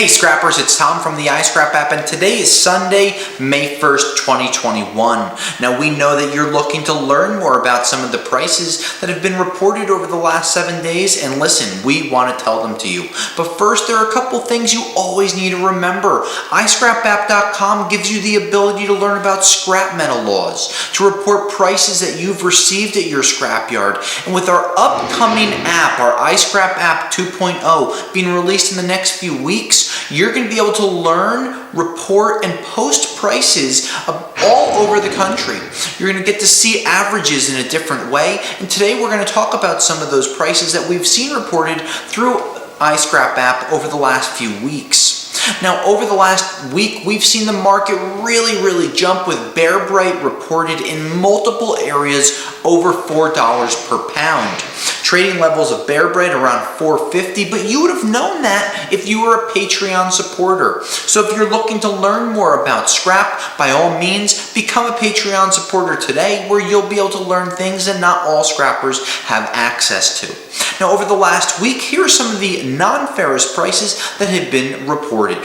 Hey scrappers, it's Tom from the iScrap app, and today is Sunday, May 1st, 2021. Now we know that you're looking to learn more about some of the prices that have been reported over the last 7 days, and listen, we want to tell them to you. But first, there are a couple things you always need to remember. iScrapApp.com gives you the ability to learn about scrap metal laws, to report prices that you've received at your scrapyard, and with our upcoming app, our iScrap app 2.0, being released in the next few weeks, you're going to be able to learn, report, and post prices all over the country. You're going to get to see averages in a different way, and today we're going to talk about some of those prices that we've seen reported through iScrap app over the last few weeks. Now, over the last week, we've seen the market really jump, with Bear Bright reported in multiple areas over $4 per pound. Trading levels of Bear Bright around $4.50, but you would have known that if you were a Patreon supporter. So if you're looking to learn more about scrap, by all means, become a Patreon supporter today, where you'll be able to learn things that not all scrappers have access to. Now, over the last week, here are some of the non-ferrous prices that have been reported.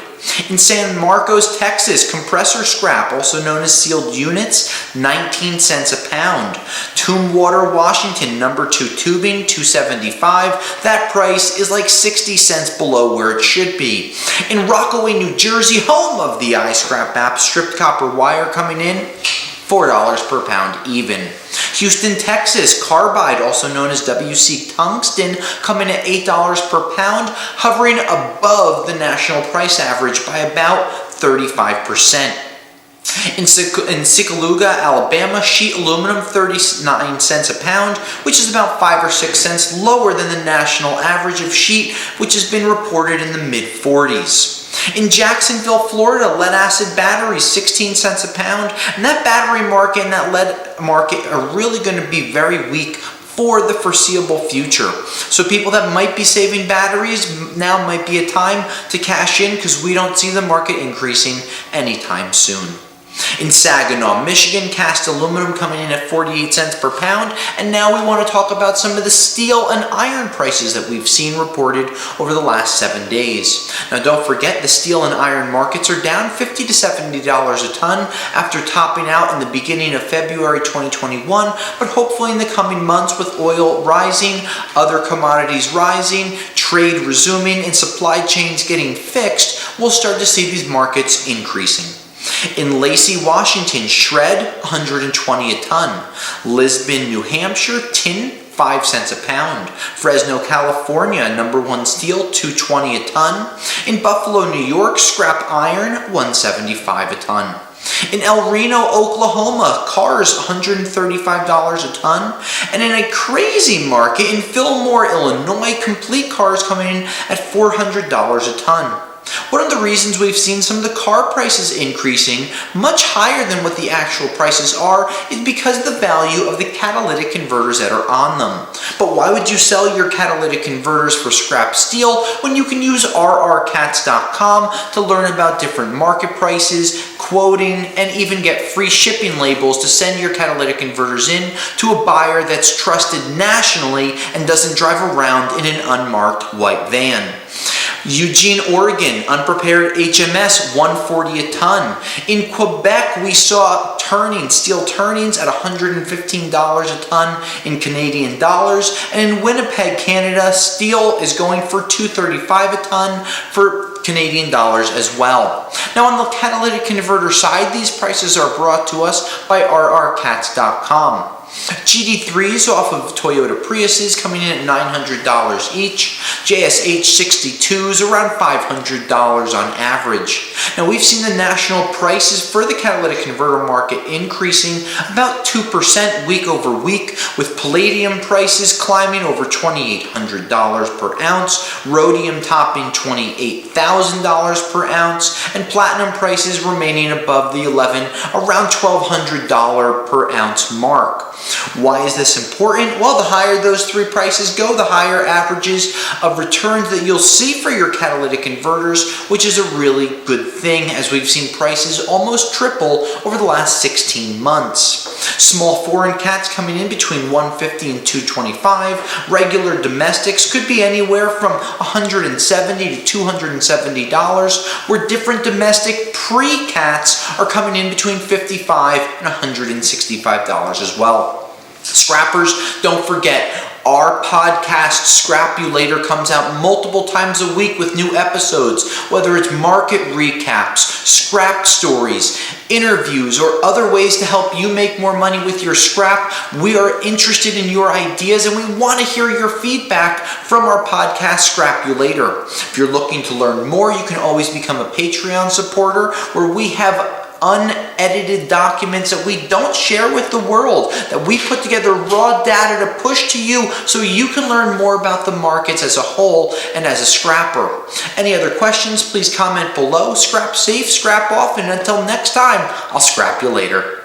In San Marcos, Texas, compressor scrap, also known as sealed units, 19 cents a pound. Tombwater, Washington, number 2 tubing, $2.75. That price is like 60 cents below where it should be. In Rockaway, New Jersey, home of the iScrap app, stripped copper wire coming in, $4 per pound even. Houston, Texas, carbide, also known as WC tungsten, coming at $8 per pound, hovering above the national price average by about 35%. In Sickaluga, Alabama, sheet aluminum, 39 cents a pound, which is about 5 or 6 cents lower than the national average of sheet, which has been reported in the mid-40s. In Jacksonville, Florida, lead acid batteries, 16 cents a pound, and that battery market and that lead market are really going to be very weak for the foreseeable future. So people that might be saving batteries, now might be a time to cash in, because we don't see the market increasing anytime soon. In Saginaw, Michigan, cast aluminum coming in at 48 cents per pound, and now we want to talk about some of the steel and iron prices that we've seen reported over the last 7 days. Now don't forget, the steel and iron markets are down $50 to $70 a ton after topping out in the beginning of February 2021, but hopefully in the coming months, with oil rising, other commodities rising, trade resuming, and supply chains getting fixed, we'll start to see these markets increasing. In Lacey, Washington, shred, 120 a ton. Lisbon, New Hampshire, tin, 5 cents a pound. Fresno, California, number 1 steel, $2.20 a ton. In Buffalo, New York, scrap iron, $175 a ton. In El Reno, Oklahoma, cars, $135 a ton. And in a crazy market in Fillmore, Illinois, complete cars coming in at $400 a ton. One of the reasons we've seen some of the car prices increasing much higher than what the actual prices are is because of the value of the catalytic converters that are on them. But why would you sell your catalytic converters for scrap steel when you can use rrcats.com to learn about different market prices, quoting, and even get free shipping labels to send your catalytic converters in to a buyer that's trusted nationally and doesn't drive around in an unmarked white van. Eugene, Oregon, unprepared HMS, $140 a ton. In Quebec, we saw steel turnings at $115 a ton in Canadian dollars. And in Winnipeg, Canada, steel is going for $235 a ton for Canadian dollars as well. Now on the catalytic converter side, these prices are brought to us by rrcats.com. GD3s off of Toyota Priuses coming in at $900 each. JSH 62s around $500 on average. Now we've seen the national prices for the catalytic converter market increasing about 2% week over week, with palladium prices climbing over $2,800 per ounce, rhodium topping $28,000 per ounce, and platinum prices remaining above the around $1,200 per ounce mark. Why is this important? Well, the higher those three prices go, the higher averages of returns that you'll see for your catalytic converters, which is a really good thing, as we've seen prices almost triple over the last 16 months. Small foreign cats coming in between $150 and $225. Regular domestics could be anywhere from $170 to $270, where different domestic pre-cats are coming in between $55 and $165 as well. Scrappers, don't forget, our podcast Scrapulator comes out multiple times a week with new episodes, whether it's market recaps, scrap stories, interviews, or other ways to help you make more money with your scrap. We are interested in your ideas and we want to hear your feedback from our podcast Scrapulator. If you're looking to learn more, you can always become a Patreon supporter, where we have unedited documents that we don't share with the world, that we put together raw data to push to you so you can learn more about the markets as a whole and as a scrapper. Any other questions, please comment below. Scrap safe, scrap off, and until next time, I'll scrap you later.